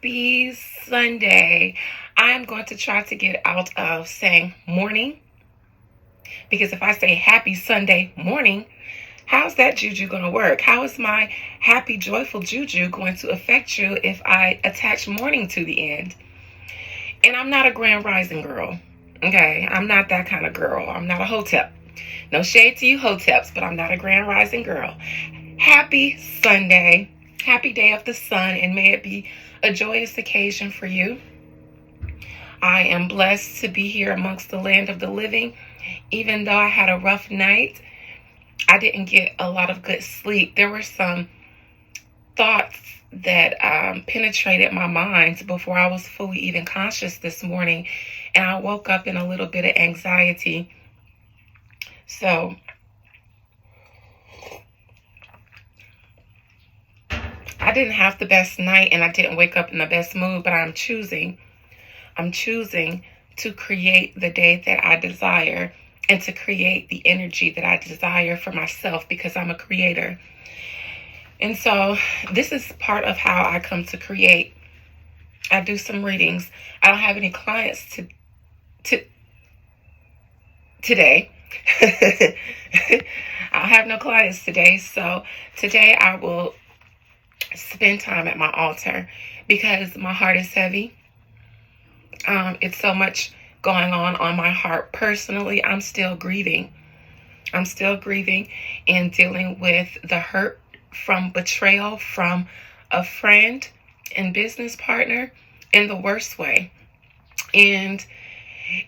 Happy Sunday. I'm going to try to get out of saying morning, because if I say happy Sunday morning, how's that juju going to work? How is my happy, joyful juju going to affect you if I attach morning to the end? And I'm not a grand rising girl. Okay, I'm not that kind of girl. I'm not a hotep. No shade to you hoteps, but I'm not a grand rising girl. Happy Sunday. Happy day of the sun, and may it be a joyous occasion for you. I am blessed to be here amongst the land of the living. Even though I had a rough night, I didn't get a lot of good sleep. There were some thoughts that penetrated my mind before I was fully even conscious this morning, and I woke up in a little bit of anxiety. So I didn't have the best night, and I didn't wake up in the best mood, but I'm choosing to create the day that I desire and to create the energy that I desire for myself, because I'm a creator. And so this is part of how I come to create. I do some readings. I don't have any clients today. I'll have no clients today. So today I will spend time at my altar because my heart is heavy. It's so much going on my heart personally. I'm still grieving and dealing with the hurt from betrayal from a friend and business partner in the worst way. And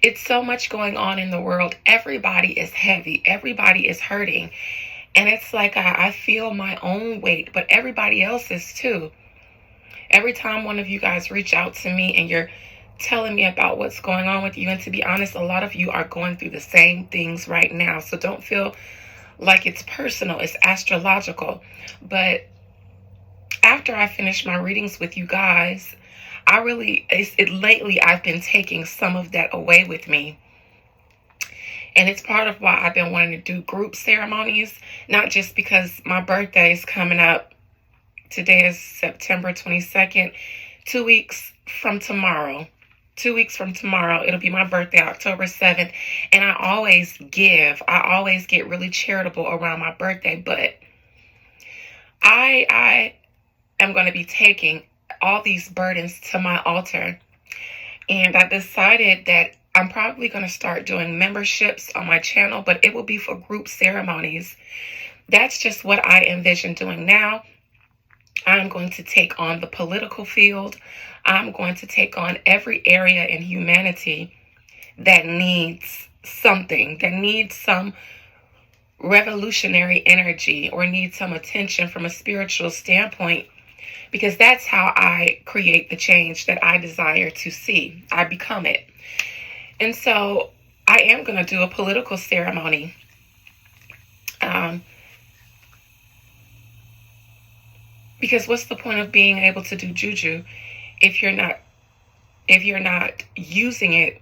it's so much going on in the world. Everybody is heavy. Everybody is hurting. And it's like I feel my own weight, but everybody else is too. Every time one of you guys reach out to me and you're telling me about what's going on with you, and to be honest, a lot of you are going through the same things right now. So don't feel like it's personal, it's astrological. But after I finish my readings with you guys, lately I've been taking some of that away with me. And it's part of why I've been wanting to do group ceremonies, not just because my birthday is coming up. Today is September 22nd. 2 weeks from tomorrow, it'll be my birthday, October 7th. And I always get really charitable around my birthday. But I am going to be taking all these burdens to my altar. And I decided that I'm probably going to start doing memberships on my channel, but it will be for group ceremonies. That's just what I envision doing now. I'm going to take on the political field. I'm going to take on every area in humanity that needs something, that needs some revolutionary energy or needs some attention from a spiritual standpoint, because that's how I create the change that I desire to see. I become it. And so I am going to do a political ceremony. Because what's the point of being able to do juju if you're not using it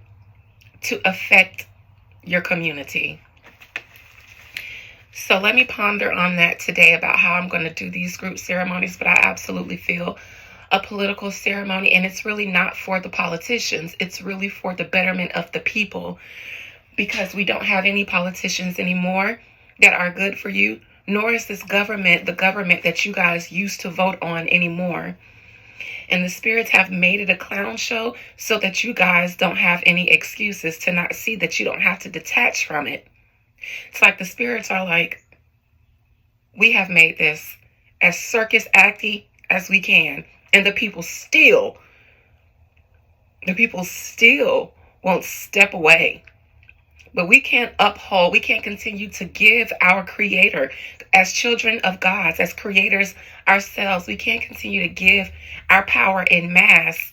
to affect your community? So let me ponder on that today about how I'm going to do these group ceremonies. But I absolutely feel a political ceremony, and it's really not for the politicians. It's really for the betterment of the people, because we don't have any politicians anymore that are good for you, nor is this government the government that you guys used to vote on anymore. And the spirits have made it a clown show so that you guys don't have any excuses to not see that you don't have to detach from it. It's like the spirits are like, we have made this as circus acty as we can. And the people still won't step away. But we can't continue to give our creator, as children of God, as creators ourselves, we can't continue to give our power in mass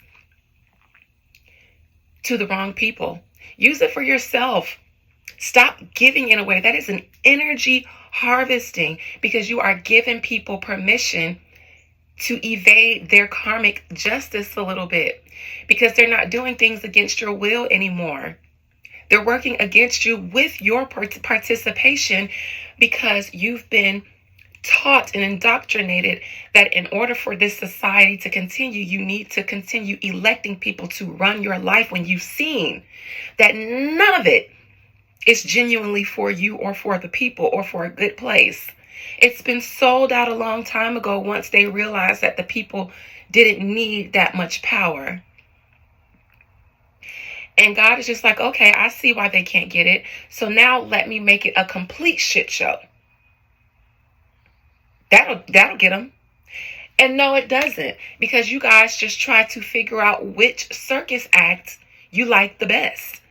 to the wrong people. Use it for yourself. Stop giving it away. That is an energy harvesting, because you are giving people permission to evade their karmic justice a little bit, because they're not doing things against your will anymore. They're working against you with your participation, because you've been taught and indoctrinated that in order for this society to continue, you need to continue electing people to run your life when you've seen that none of it is genuinely for you or for the people or for a good place. It's been sold out a long time ago once they realized that the people didn't need that much power. And God is just like, okay, I see why they can't get it. So now let me make it a complete shit show. That'll get them. And no, it doesn't. Because you guys just try to figure out which circus act you like the best.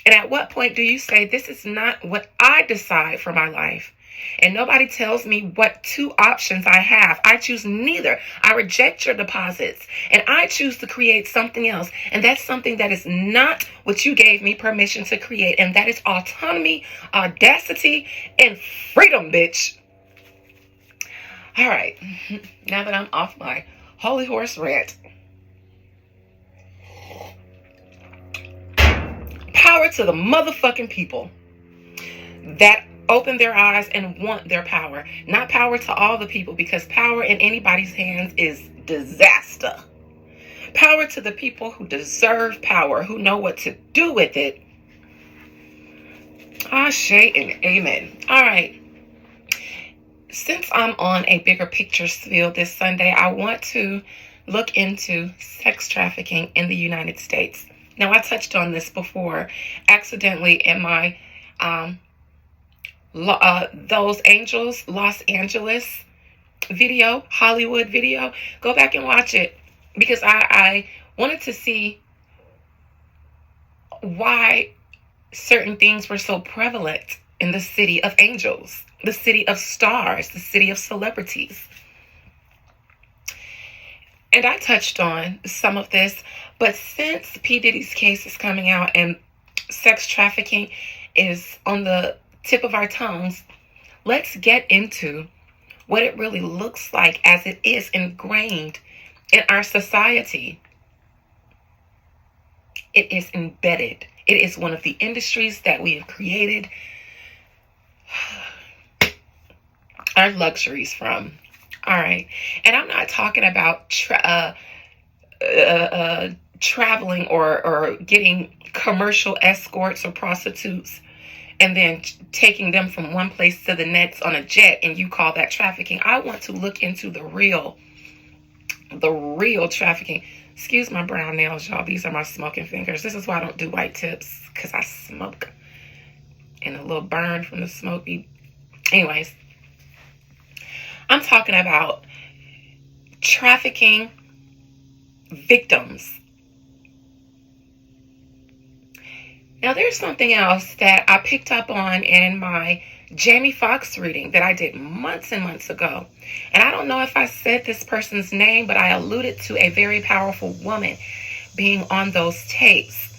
And at what point do you say, this is not what I decide for my life? And nobody tells me what two options I have. I choose neither. I reject your deposits. And I choose to create something else. And that's something that is not what you gave me permission to create. And that is autonomy, audacity, and freedom, bitch. All right. Now that I'm off my holy horse rant. Power to the motherfucking people that open their eyes and want their power. Not power to all the people, because power in anybody's hands is disaster. Power to the people who deserve power, who know what to do with it. Ashe and amen. All right. Since I'm on a bigger picture spiel this Sunday, I want to look into sex trafficking in the United States. Now, I touched on this before, accidentally in my Those Angels Los Angeles video, Hollywood video. Go back and watch it, because I wanted to see why certain things were so prevalent in the city of angels, the city of stars, the city of celebrities. And I touched on some of this, but since P. Diddy's case is coming out and sex trafficking is on the tip of our tongues, let's get into what it really looks like as it is ingrained in our society. It is embedded. It is one of the industries that we have created our luxuries from. All right. And I'm not talking about traveling or getting commercial escorts or prostitutes and then taking them from one place to the next on a jet, and you call that trafficking. I want to look into the real trafficking. Excuse my brown nails, y'all. These are my smoking fingers. This is why I don't do white tips, because I smoke. And a little burn from the smoky. Anyways, I'm talking about trafficking victims. Now, there's something else that I picked up on in my Jamie Foxx reading that I did months and months ago. And I don't know if I said this person's name, but I alluded to a very powerful woman being on those tapes.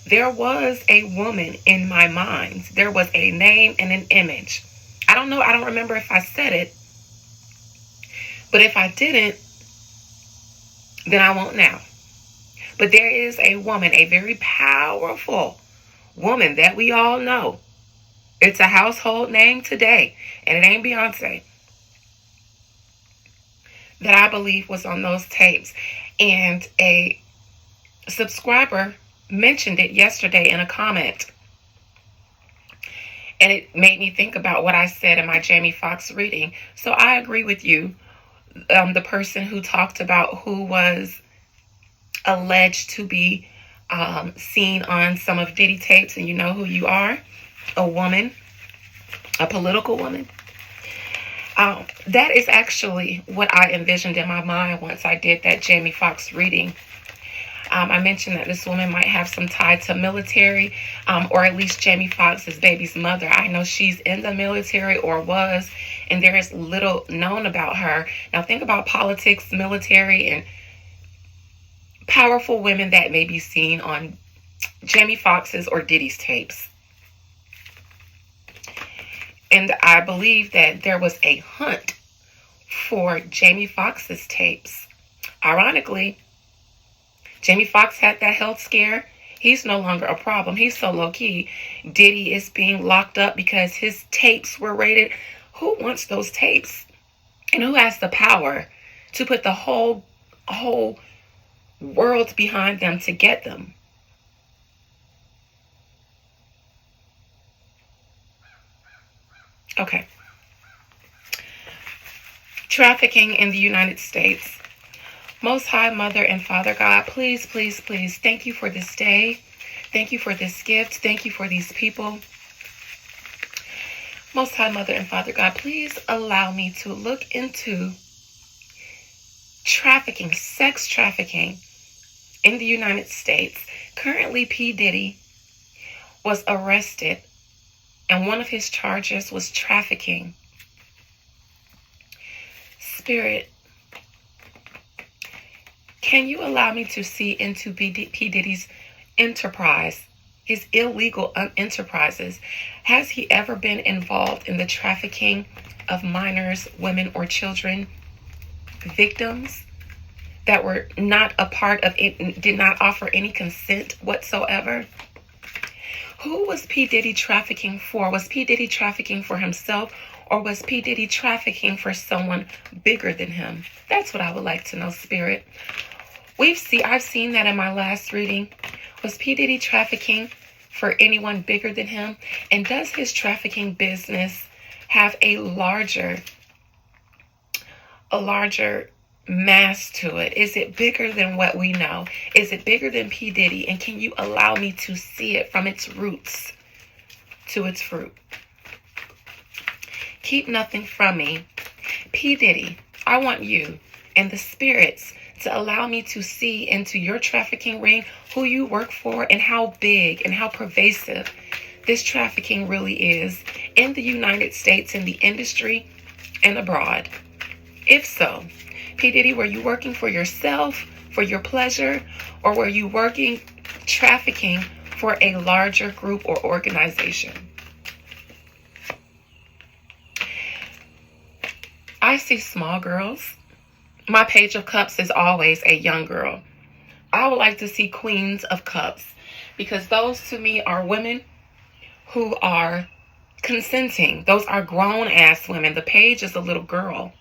There was a woman in my mind. There was a name and an image. I don't know. I don't remember if I said it. But if I didn't, then I won't now. But there is a woman, a very powerful woman that we all know. It's a household name today, and it ain't Beyonce, that I believe was on those tapes. And a subscriber mentioned it yesterday in a comment. And it made me think about what I said in my Jamie Foxx reading. So I agree with you. The person who talked about who was alleged to be seen on some of Diddy tapes, and you know who you are, a woman, a political woman. That is actually what I envisioned in my mind once I did that Jamie Foxx reading. I mentioned that this woman might have some tie to military, or at least Jamie Foxx's baby's mother. I know she's in the military or was, and there is little known about her. Now think about politics, military, and powerful women that may be seen on Jamie Foxx's or Diddy's tapes. And I believe that there was a hunt for Jamie Foxx's tapes. Ironically, Jamie Foxx had that health scare. He's no longer a problem. He's so low-key. Diddy is being locked up because his tapes were raided. Who wants those tapes? and who has the power to put the whole world behind them to get them. Okay. Trafficking in the United States. Most High Mother and Father God, please, please, please, thank you for this day. Thank you for this gift. Thank you for these people. Most High Mother and Father God, please allow me to look into trafficking, sex trafficking in the United States. Currently, P. Diddy was arrested, and one of his charges was trafficking. Spirit, can you allow me to see into P. Diddy's enterprise, his illegal enterprises? Has he ever been involved in the trafficking of minors, women, or children, victims that were not a part of it, did not offer any consent whatsoever? Who was P. Diddy trafficking for? Was P. Diddy trafficking for himself, or was P. Diddy trafficking for someone bigger than him? That's what I would like to know, Spirit. I've seen that in my last reading. Was P. Diddy trafficking for anyone bigger than him? And does his trafficking business have a larger mass to it? Is it bigger than what we know? Is it bigger than P. Diddy? And can you allow me to see it from its roots to its fruit? Keep nothing from me. P. Diddy, I want you and the spirits to allow me to see into your trafficking ring, who you work for, and how big and how pervasive this trafficking really is in the United States, in the industry, and abroad. If so, P. Diddy, were you working for yourself, for your pleasure, or were you working trafficking for a larger group or organization? I see small girls. My Page of Cups is always a young girl. I would like to see Queens of Cups, because those to me are women who are consenting. Those are grown-ass women. The Page is a little girl.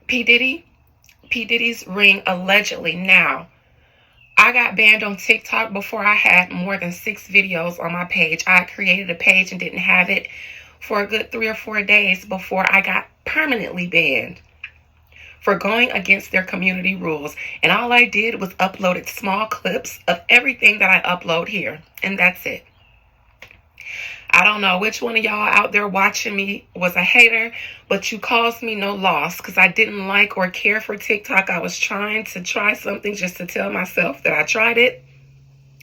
P. Diddy's ring allegedly. Now, I got banned on TikTok before I had more than 6 videos on my page. I created a page and didn't have it for a good 3 or 4 days before I got permanently banned for going against their community rules. And all I did was uploaded small clips of everything that I upload here. And that's it. I don't know which one of y'all out there watching me was a hater, but you caused me no loss because I didn't like or care for TikTok. I was trying something just to tell myself that I tried it,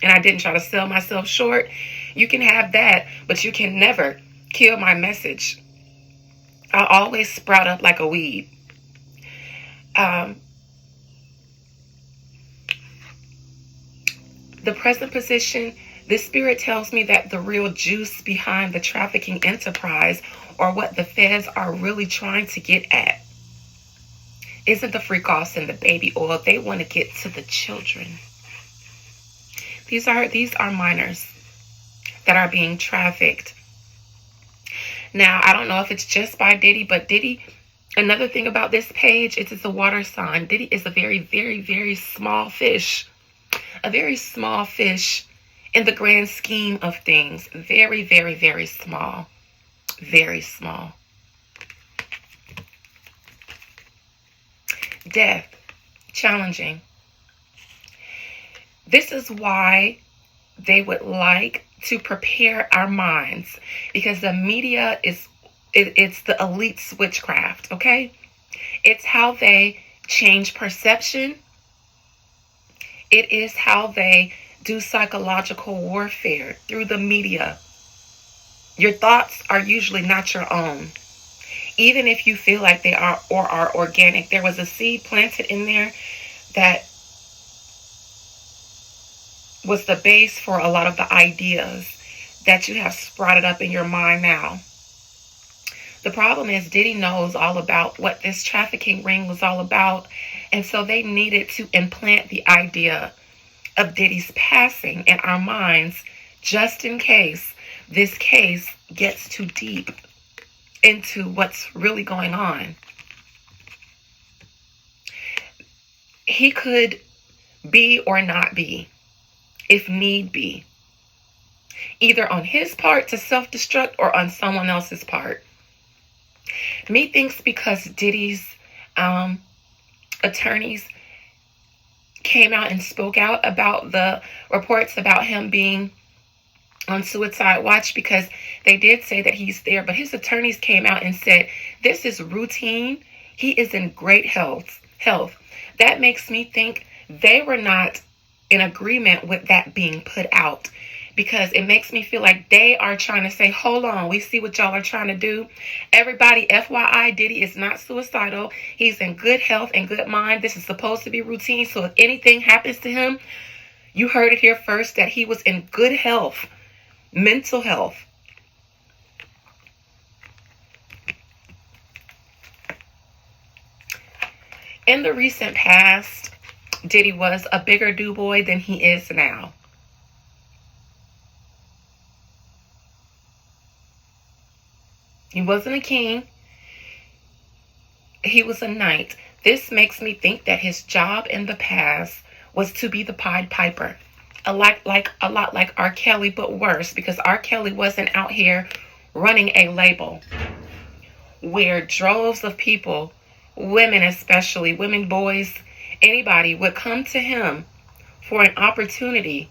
and I didn't try to sell myself short. You can have that, but you can never kill my message. I'll always sprout up like a weed. The present position, the spirit tells me that the real juice behind the trafficking enterprise, or what the feds are really trying to get at, isn't the freak offs and the baby oil. They want to get to the children. These are minors that are being trafficked. Now, I don't know if it's just by Diddy, but Diddy, another thing about this page, it's a water sign. Diddy is a very, very, very small fish. A very small fish in the grand scheme of things. Very, very, very small. Very small. Death. Challenging. This is why they would like to prepare our minds, because the media it's the elite switchcraft, okay? It's how they change perception. It is how they do psychological warfare through the media. Your thoughts are usually not your own. Even if you feel like they are or are organic, there was a seed planted in there that was the base for a lot of the ideas that you have sprouted up in your mind now. The problem is Diddy knows all about what this trafficking ring was all about, and so they needed to implant the idea of Diddy's passing in our minds just in case, this case gets too deep into what's really going on. He could be or not be, if need be, either on his part to self-destruct or on someone else's part. Methinks because Diddy's attorneys came out and spoke out about the reports about him being on suicide watch, because they did say that he's there, but his attorneys came out and said this is routine. He is in great health. That makes me think they were not in agreement with that being put out, because it makes me feel like they are trying to say, hold on, we see what y'all are trying to do. Everybody, FYI, Diddy is not suicidal. He's in good health and good mind. This is supposed to be routine. So if anything happens to him, you heard it here first, that he was in good health, mental health. In the recent past, Diddy was a bigger do-boy than he is now. He wasn't a king. He was a knight. This makes me think that his job in the past was to be the Pied Piper. A lot like R. Kelly, but worse, because R. Kelly wasn't out here running a label where droves of people, women especially, women, boys, anybody would come to him for an opportunity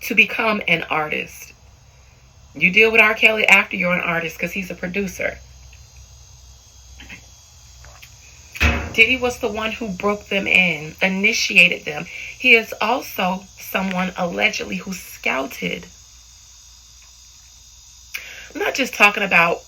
to become an artist. You deal with R. Kelly after you're an artist, because he's a producer. Diddy was the one who broke them in, initiated them. He is also someone allegedly who scouted. I'm not just talking about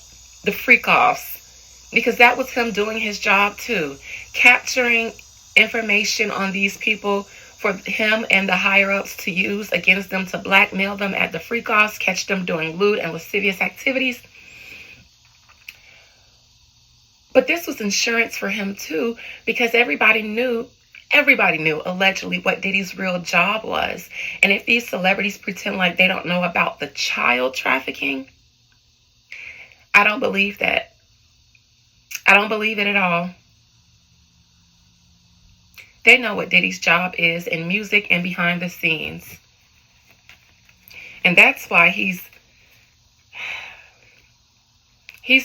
the freak-offs, because that was him doing his job too. Capturing information on these people for him and the higher-ups to use against them to blackmail them at the freak-offs, catch them doing lewd and lascivious activities. But this was insurance for him too, because everybody knew allegedly what Diddy's real job was. And if these celebrities pretend like they don't know about the child trafficking, I don't believe that. I don't believe it at all. They know what Diddy's job is in music and behind the scenes. And that's why he's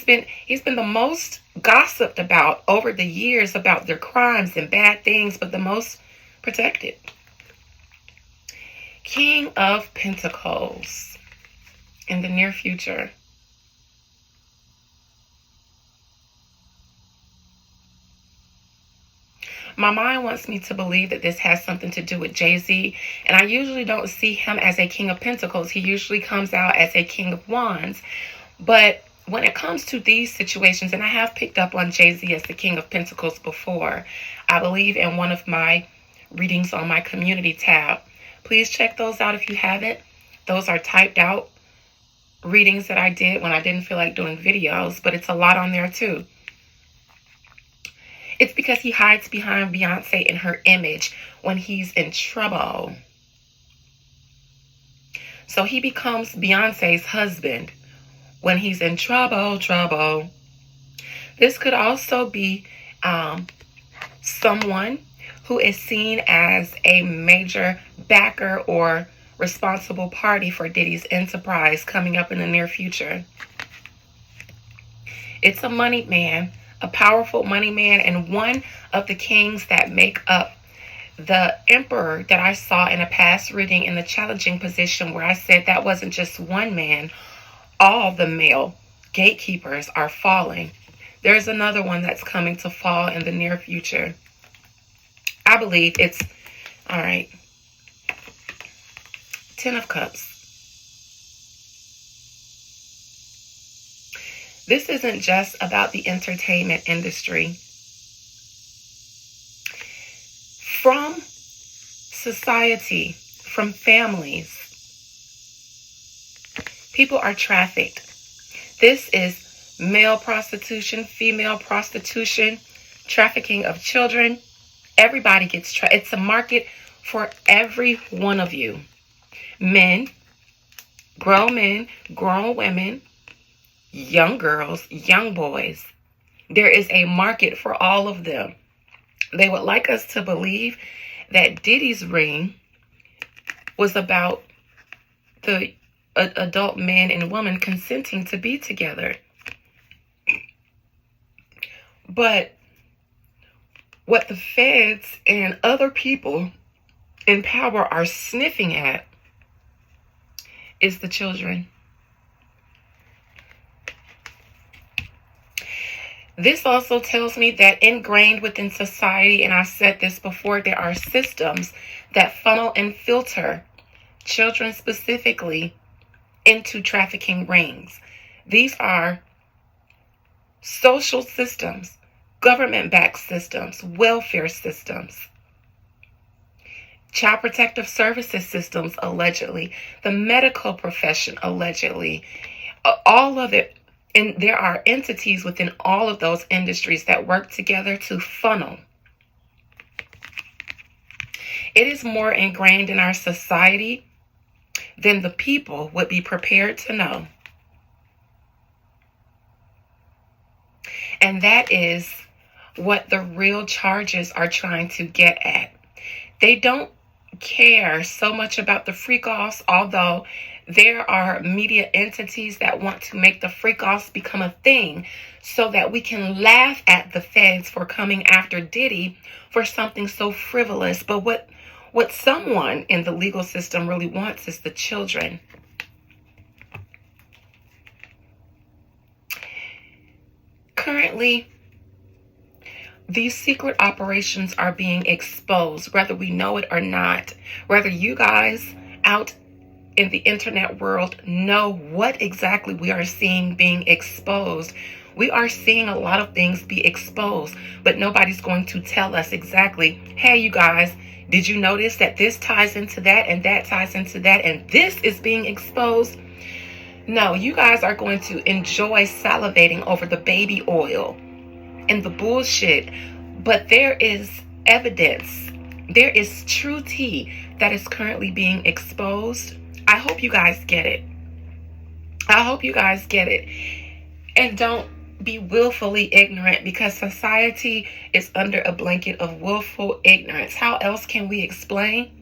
been the most gossiped about over the years about their crimes and bad things, but the most protected. King of Pentacles in the near future. My mind wants me to believe that this has something to do with Jay-Z, and I usually don't see him as a King of Pentacles. He usually comes out as a King of Wands. But when it comes to these situations, and I have picked up on Jay-Z as the King of Pentacles before, I believe in one of my readings on my community tab. Please check those out if you haven't. Those are typed out readings that I did when I didn't feel like doing videos, but it's a lot on there too. It's because he hides behind Beyonce and her image when he's in trouble. So he becomes Beyonce's husband when he's in trouble. This could also be someone who is seen as a major backer or responsible party for Diddy's enterprise coming up in the near future. It's a money man, a powerful money man, and one of the kings that make up the emperor that I saw in a past reading in the challenging position, where I said that wasn't just one man. All the male gatekeepers are falling. There's another one that's coming to fall in the near future. I believe it's, all right, 10 of Cups. This isn't just about the entertainment industry. From society, from families, people are trafficked. This is male prostitution, female prostitution, trafficking of children. Everybody gets it's a market for every one of you. Men, Grown men, grown women, young girls, young boys. There is a market for all of them. They would like us to believe that Diddy's ring was about the adult man and woman consenting to be together. But what the feds and other people in power are sniffing at is the children. This also tells me that ingrained within society, and I said this before, there are systems that funnel and filter children specifically into trafficking rings. These are social systems, government-backed systems, welfare systems, child protective services systems, allegedly, the medical profession, allegedly, all of it. And there are entities within all of those industries that work together to funnel. It is more ingrained in our society than the people would be prepared to know. And that is what the real charges are trying to get at. They don't care so much about the freak-offs, although there are media entities that want to make the freak-offs become a thing so that we can laugh at the feds for coming after Diddy for something so frivolous. But what someone in the legal system really wants is the children. Currently, these secret operations are being exposed, whether we know it or not. Whether you guys out in the internet world know what exactly we are seeing being exposed. We are seeing a lot of things be exposed, but nobody's going to tell us exactly, hey, you guys, did you notice that this ties into that and that ties into that and this is being exposed? No, you guys are going to enjoy salivating over the baby oil and the bullshit, but there is evidence, there is true tea that is currently being exposed. I hope you guys get it. I hope you guys get it. And don't be willfully ignorant, because society is under a blanket of willful ignorance. How else can we explain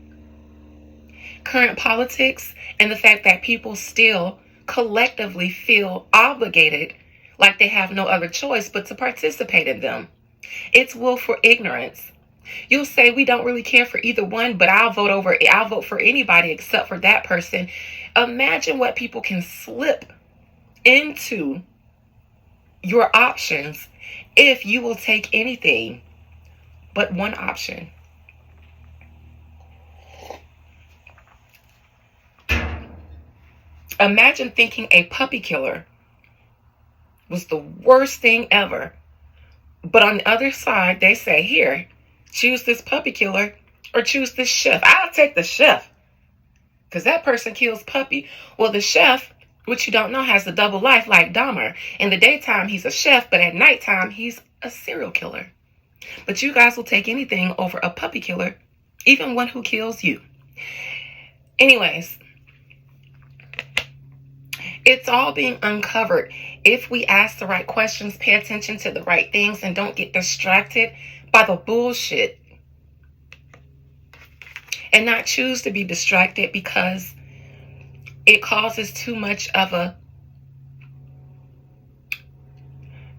current politics and the fact that people still collectively feel obligated, like they have no other choice but to participate in them? It's willful ignorance. You'll say we don't really care for either one, but I'll vote for anybody except for that person. Imagine what people can slip into your options if you will take anything but one option. Imagine thinking a puppy killer was the worst thing ever. But on the other side, they say, here, choose this puppy killer or choose this chef. I'll take the chef because that person kills puppy. Well, the chef, which you don't know, has a double life like Dahmer. In the daytime, he's a chef, but at nighttime, he's a serial killer. But you guys will take anything over a puppy killer, even one who kills you. Anyways, it's all being uncovered. If we ask the right questions, pay attention to the right things, and don't get distracted by the bullshit, and not choose to be distracted because it causes too much of a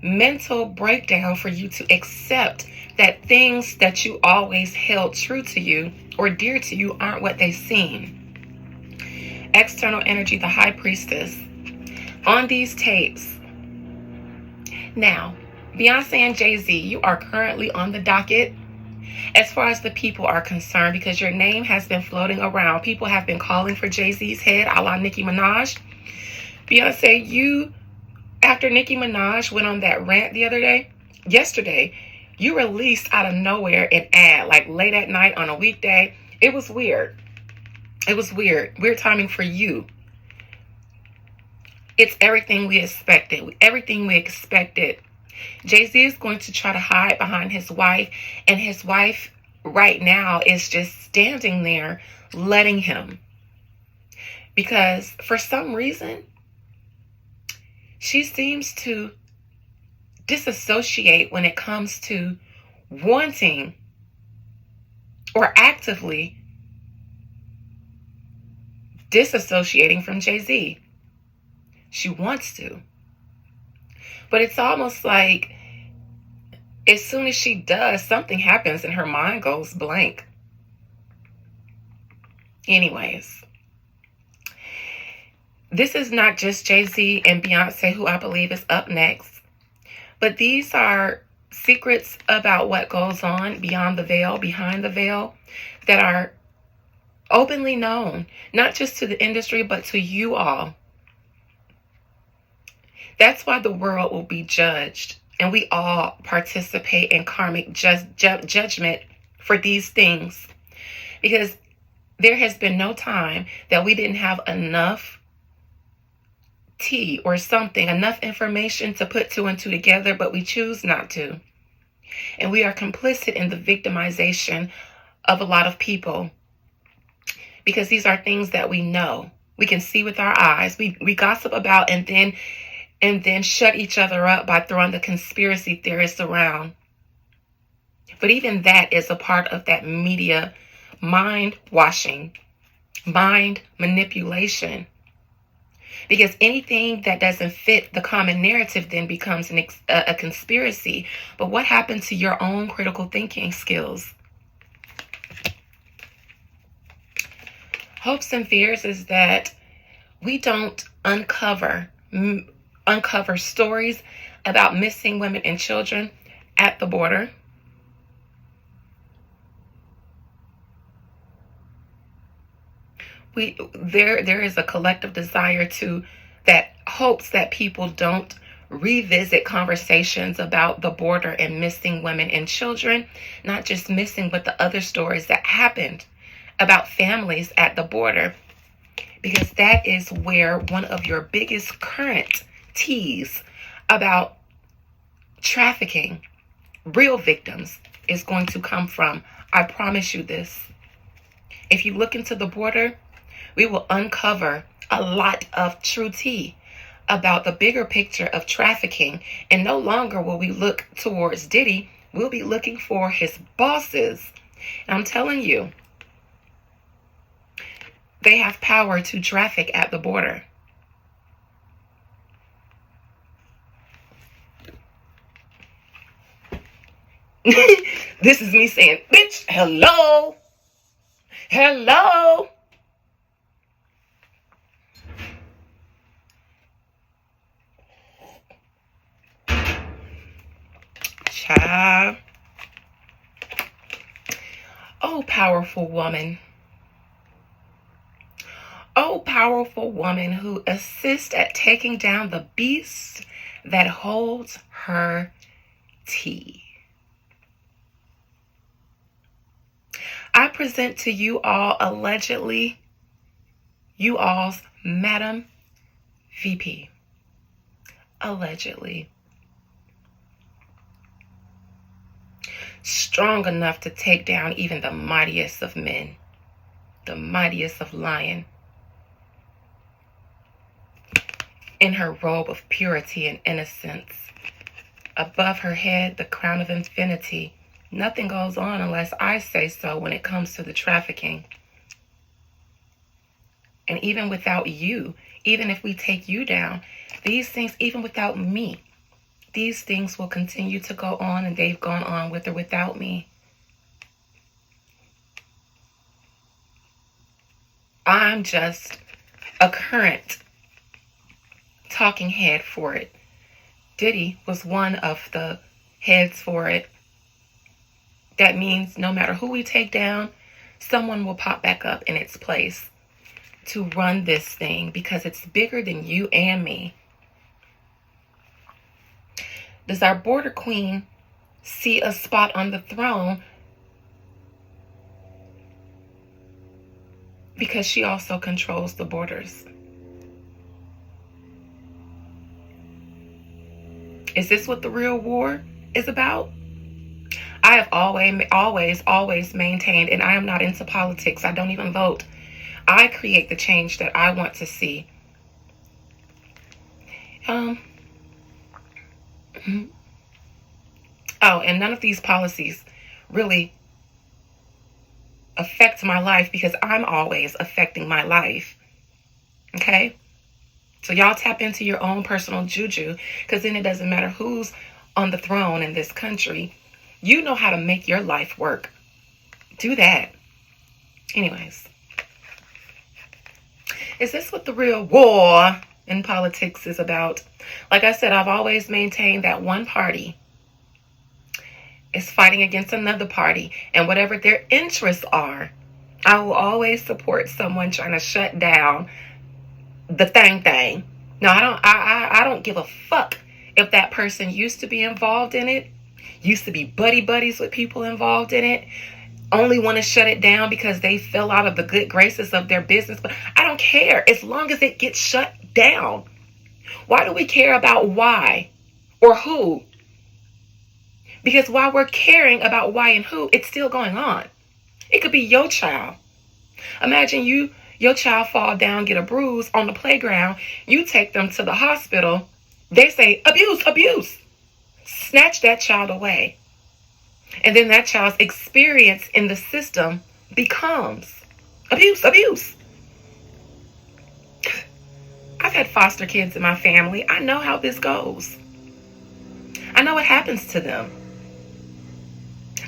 mental breakdown for you to accept that things that you always held true to you or dear to you aren't what they seem. External energy, the high priestess. On these tapes. Now, Beyonce and Jay-Z, you are currently on the docket as far as the people are concerned, because your name has been floating around. People have been calling for Jay-Z's head, a la Nicki Minaj. Beyonce, you, after Nicki Minaj went on that rant yesterday, you released out of nowhere an ad, like late at night on a weekday. It was weird. It was weird. Weird timing for you. It's everything we expected. Everything we expected. Jay-Z is going to try to hide behind his wife, and his wife right now is just standing there letting him. because for some reason, she seems to disassociate when it comes to wanting or actively disassociating from Jay-Z. She wants to. But it's almost like as soon as she does, something happens and her mind goes blank. Anyways, this is not just Jay-Z and Beyonce, who I believe is up next, but these are secrets about what goes on beyond the veil, behind the veil, that are openly known, not just to the industry, but to you all. That's why the world will be judged, and we all participate in karmic judgment for these things, because there has been no time that we didn't have enough tea or something, enough information to put two and two together, but we choose not to. And we are complicit in the victimization of a lot of people, because these are things that we know. We can see with our eyes. We gossip about and then shut each other up by throwing the conspiracy theorists around. But even that is a part of that media mind washing, mind manipulation. Because anything that doesn't fit the common narrative then becomes a conspiracy. But what happened to your own critical thinking skills? Hopes and fears is that we don't uncover stories about missing women and children at the border. There is a collective desire that hopes that people don't revisit conversations about the border and missing women and children, not just missing, but the other stories that happened about families at the border, because that is where one of your biggest current teas about trafficking, real victims, is going to come from. I promise you this. If you look into the border, we will uncover a lot of true tea about the bigger picture of trafficking. And no longer will we look towards Diddy. We'll be looking for his bosses. And I'm telling you, they have power to traffic at the border. This is me saying, bitch, hello. Hello. Child. Oh, powerful woman. Oh, powerful woman who assists at taking down the beast that holds her tea. I present to you all, allegedly, you all's Madam VP. Allegedly. Strong enough to take down even the mightiest of men, the mightiest of lions. In her robe of purity and innocence. Above her head, the crown of infinity. Nothing goes on unless I say so when it comes to the trafficking. And even without you, even if we take you down, these things, even without me, these things will continue to go on, and they've gone on with or without me. I'm just a current talking head for it. Diddy was one of the heads for it. That means no matter who we take down, someone will pop back up in its place to run this thing, because it's bigger than you and me. Does our border queen see a spot on the throne? Because she also controls the borders. Is this what the real war is about? I have always maintained, and I am not into politics. I don't even vote. I create the change that I want to see. Oh, and none of these policies really affect my life because I'm always affecting my life. Okay? So y'all tap into your own personal juju, because then it doesn't matter who's on the throne in this country. You know how to make your life work. Do that. Anyways. Is this what the real war in politics is about? Like I said, I've always maintained that one party is fighting against another party, and whatever their interests are, I will always support someone trying to shut down the thing. No, I don't give a fuck if that person used to be involved in it, used to be buddies with people involved in it, only want to shut it down because they fell out of the good graces of their business. But I don't care as long as it gets shut down. Why do we care about why or who? Because while we're caring about why and who, it's still going on. It could be your child. Imagine your child fall down, get a bruise on the playground. You take them to the hospital. They say, abuse. Snatch that child away. And then that child's experience in the system becomes abuse. I've had foster kids in my family. I know how this goes. I know what happens to them.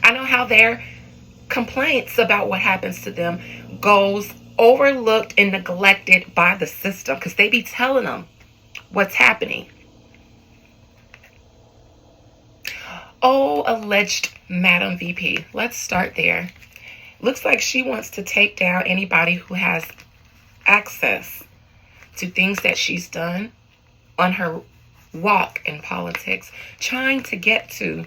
I know how their complaints about what happens to them goes overlooked and neglected by the system, because they be telling them what's happening. Oh, alleged Madam VP. Let's start there. Looks like she wants to take down anybody who has access to things that she's done on her walk in politics, trying to get to.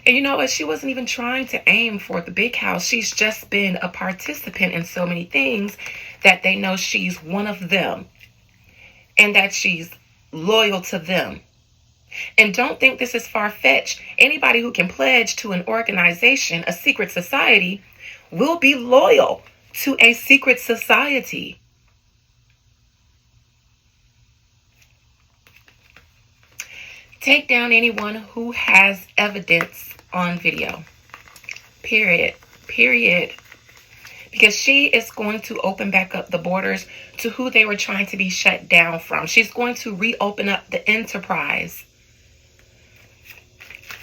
And you know what? She wasn't even trying to aim for the big house. She's just been a participant in so many things that they know she's one of them and that she's loyal to them. And don't think this is far-fetched. Anybody who can pledge to an organization, a secret society, will be loyal to a secret society. Take down anyone who has evidence on video. Period. Because she is going to open back up the borders to who they were trying to be shut down from. She's going to reopen up the enterprise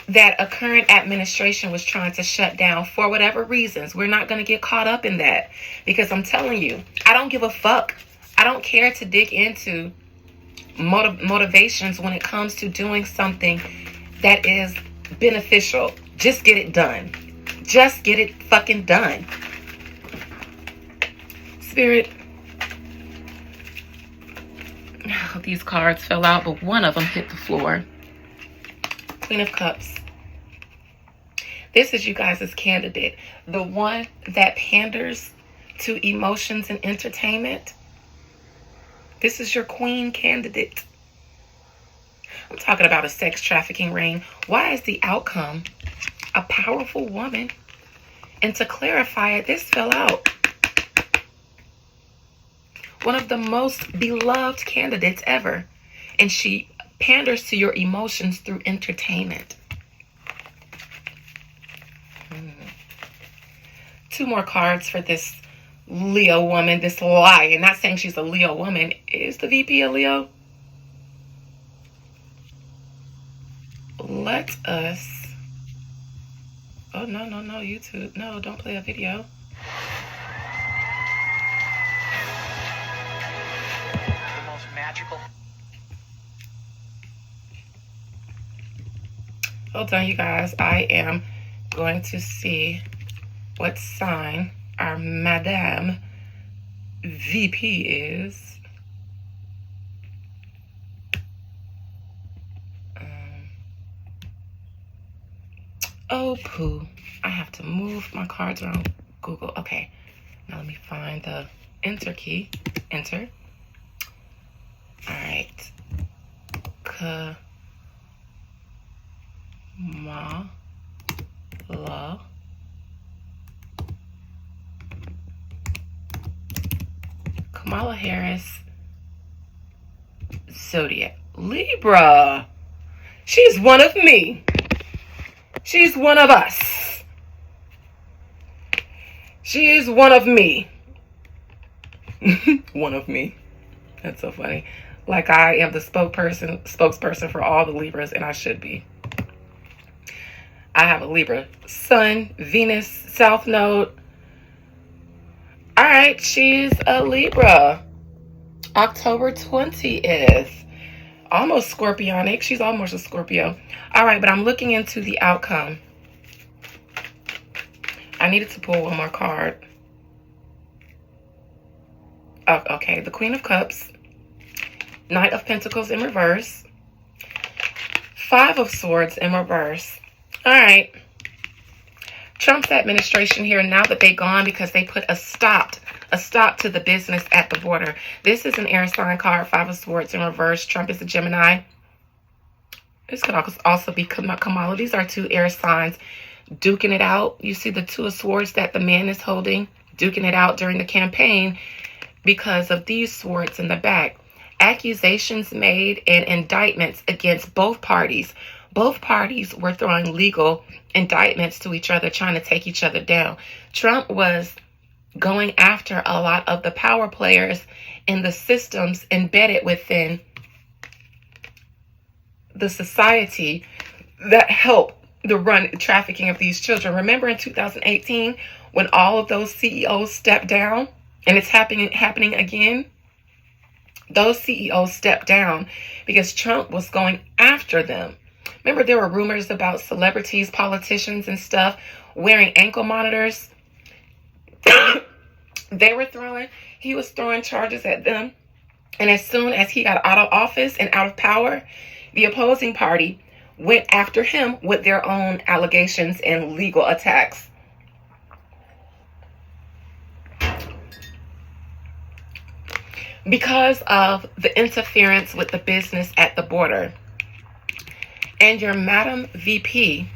that a current administration was trying to shut down for whatever reasons. We're not going to get caught up in that, because I'm telling you, I don't give a fuck. I don't care to dig into motivations when it comes to doing something that is beneficial. Just get it done. Just get it fucking done. Spirit. Oh, these cards fell out, but one of them hit the floor. Queen of Cups. This is you guys' candidate. The one that panders to emotions and entertainment. This is your queen candidate. I'm talking about a sex trafficking ring. Why is the outcome a powerful woman? And to clarify it, this fell out. One of the most beloved candidates ever. And she panders to your emotions through entertainment. Two more cards for this Leo woman, this lion. Not saying she's a Leo woman. Is the VP a Leo? Let us... Oh, no, YouTube. No, don't play a video. The most magical... Hold on, you guys. I am going to see what sign our Madame VP is. Oh, poo. I have to move my cards around Google. Okay. Now let me find the enter key. Enter. All right. Kamala. Kamala Harris, zodiac, Libra. She's one of me. She's one of us. She is one of me. One of me. That's so funny. Like I am the spokesperson for all the Libras, and I should be. I have a Libra Sun, Venus, South Node. All right, she's a Libra. October 20th. Almost Scorpionic. She's almost a Scorpio. All right, but I'm looking into the outcome. I needed to pull one more card. Oh, okay, the Queen of Cups. Knight of Pentacles in reverse. Five of Swords in reverse. All right. Trump's administration here, now that they're gone because they put a stop to the business at the border. This is an air sign card, Five of Swords in reverse. Trump is a Gemini. This could also be Kamala. These are two air signs duking it out. You see the Two of Swords that the man is holding, duking it out during the campaign because of these swords in the back. Accusations made and indictments against both parties. Both parties were throwing legal indictments to each other, trying to take each other down. Trump was going after a lot of the power players in the systems embedded within the society that help the run trafficking of these children. Remember in 2018 when all of those CEOs stepped down, and it's happening again? Those CEOs stepped down because Trump was going after them. Remember, there were rumors about celebrities, politicians, and stuff wearing ankle monitors. He was throwing charges at them. And as soon as he got out of office and out of power, the opposing party went after him with their own allegations and legal attacks. Because of the interference with the business at the border. And your Madam VP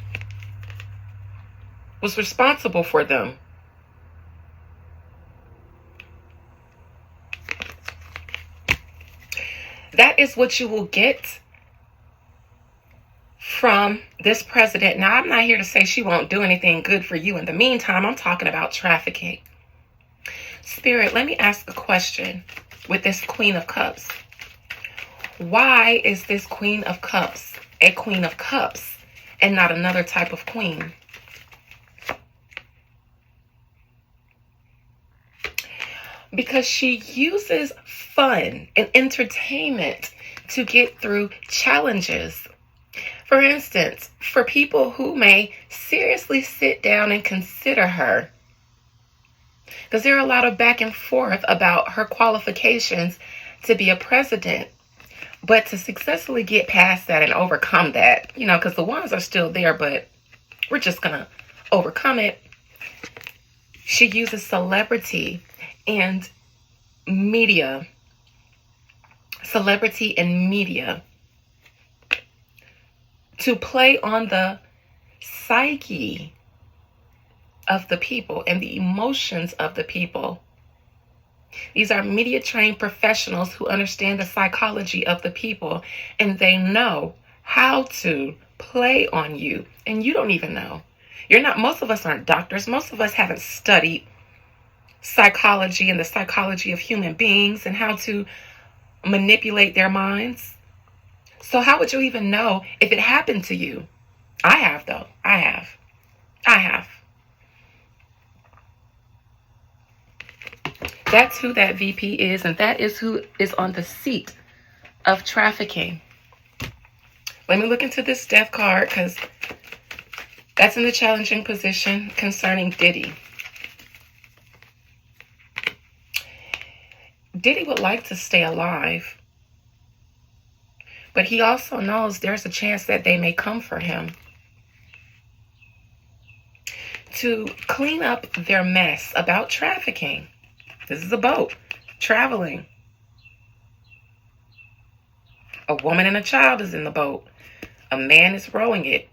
was responsible for them. That is what you will get from this president. Now, I'm not here to say she won't do anything good for you. In the meantime, I'm talking about trafficking. Spirit, let me ask a question with this Queen of Cups. Why is this Queen of Cups a Queen of Cups and not another type of queen? Because she uses fun and entertainment to get through challenges. For instance, for people who may seriously sit down and consider her, because there are a lot of back and forth about her qualifications to be a president. But to successfully get past that and overcome that, because the ones are still there, but we're just going to overcome it. She uses celebrity and media to play on the psyche of the people and the emotions of the people. These are media trained professionals who understand the psychology of the people, and they know how to play on you. And you don't even know. Most of us aren't doctors. Most of us haven't studied psychology and the psychology of human beings and how to manipulate their minds. So how would you even know if it happened to you? I have, though. I have. That's who that VP is, and that is who is on the seat of trafficking. Let me look into this death card, because that's in the challenging position concerning Diddy. Diddy would like to stay alive, but he also knows there's a chance that they may come for him to clean up their mess about trafficking. This is a boat traveling. A woman and a child is in the boat. A man is rowing it.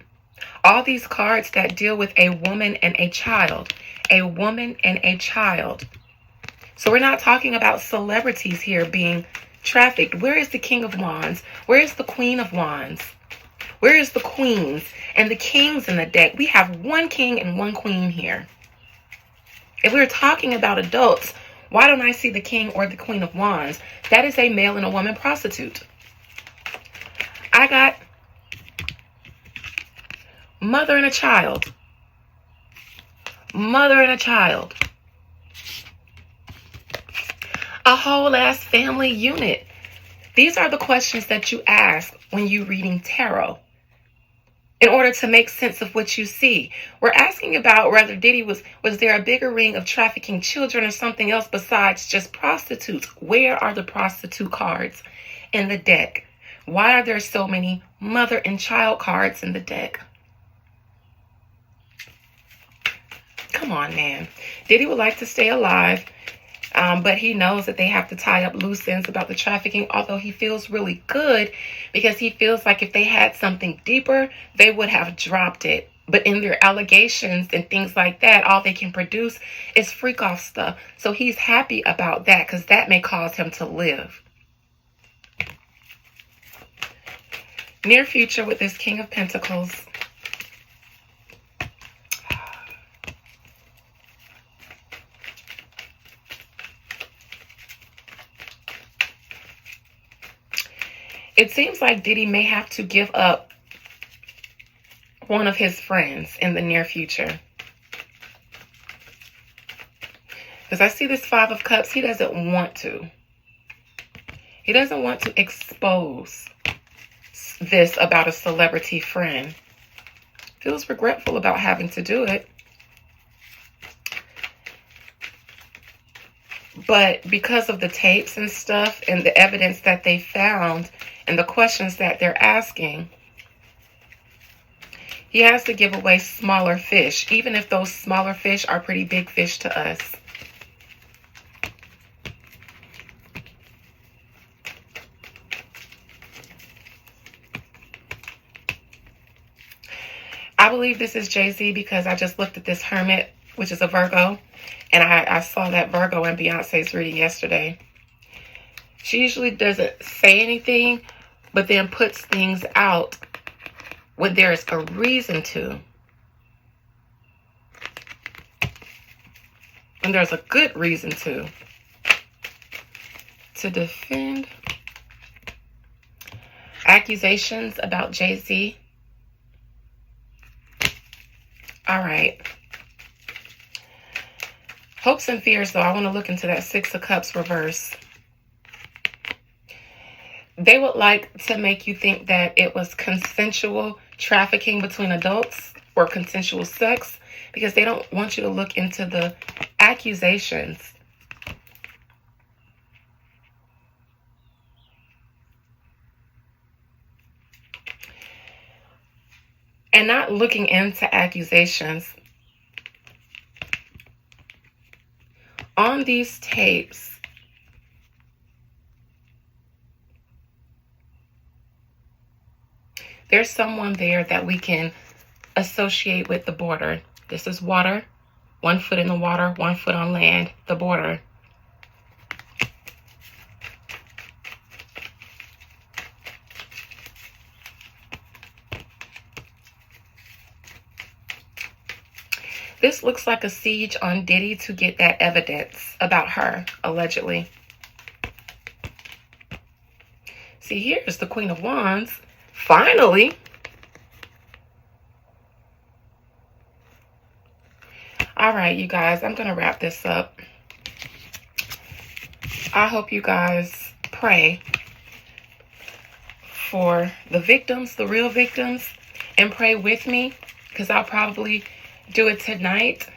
All these cards that deal with a woman and a child. A woman and a child. So we're not talking about celebrities here being trafficked. Where is the King of Wands? Where is the Queen of Wands? Where is the Queens and the Kings in the deck? We have one King and one Queen here. If we're talking about adults, why don't I see the King or the Queen of Wands? That is a male and a woman prostitute. I got mother and a child. Mother and a child. A whole ass family unit. These are the questions that you ask when you're reading tarot in order to make sense of what you see. We're asking about whether Diddy was there a bigger ring of trafficking children or something else besides just prostitutes? Where are the prostitute cards in the deck? Why are there so many mother and child cards in the deck? Come on, man. Diddy would like to stay alive. But he knows that they have to tie up loose ends about the trafficking, although he feels really good because he feels like if they had something deeper, they would have dropped it. But in their allegations and things like that, all they can produce is freak off stuff. So he's happy about that because that may cause him to live. Near future with this King of Pentacles. It seems like Diddy may have to give up one of his friends in the near future. Because I see this Five of Cups. He doesn't want to. He doesn't want to expose this about a celebrity friend. Feels regretful about having to do it. But because of the tapes and stuff and the evidence that they found and the questions that they're asking, he has to give away smaller fish, even if those smaller fish are pretty big fish to us. I believe this is Jay-Z because I just looked at this Hermit, which is a Virgo. And I saw that Virgo in Beyonce's reading yesterday. She usually doesn't say anything, but then puts things out when there's a reason to. And there's a good reason to. To defend accusations about Jay-Z. All right. Hopes and fears, though. I want to look into that Six of Cups reverse. They would like to make you think that it was consensual trafficking between adults or consensual sex because they don't want you to look into the accusations. And not looking into accusations. On these tapes, there's someone there that we can associate with the border. This is water, 1 foot in the water, 1 foot on land, the border. This looks like a siege on Diddy to get that evidence about her, allegedly. See, here's the Queen of Wands. Finally. All right, you guys, I'm going to wrap this up. I hope you guys pray for the victims, the real victims, and pray with me because I'll probably do it tonight.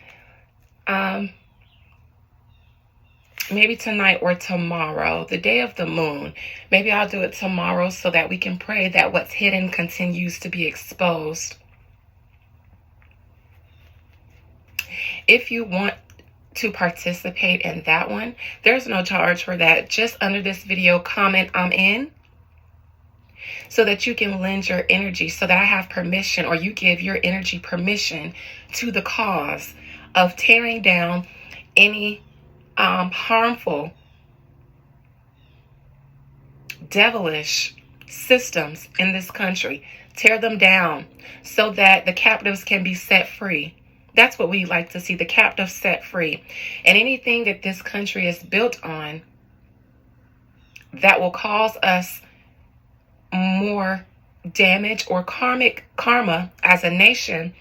Maybe tonight or tomorrow, the day of the moon. Maybe I'll do it tomorrow so that we can pray that what's hidden continues to be exposed. If you want to participate in that one, there's no charge for that. Just under this video, comment "I'm in," so that you can lend your energy, so that I have permission, or you give your energy permission to the cause of tearing down any harmful, devilish systems in this country. Tear them down so that the captives can be set free. That's what we like to see, the captives set free. And anything that this country is built on that will cause us more damage or karma as a nation,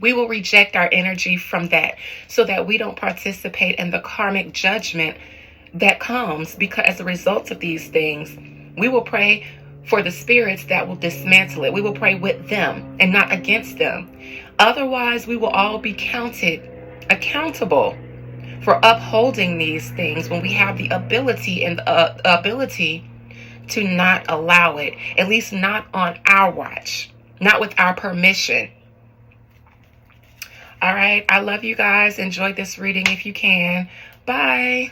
we will reject our energy from that so that we don't participate in the karmic judgment that comes because as a result of these things. We will pray for the spirits that will dismantle it. We will pray with them and not against them. Otherwise, we will all be accountable for upholding these things when we have the ability and ability to not allow it, at least not on our watch, not with our permission. All right. I love you guys. Enjoy this reading if you can. Bye.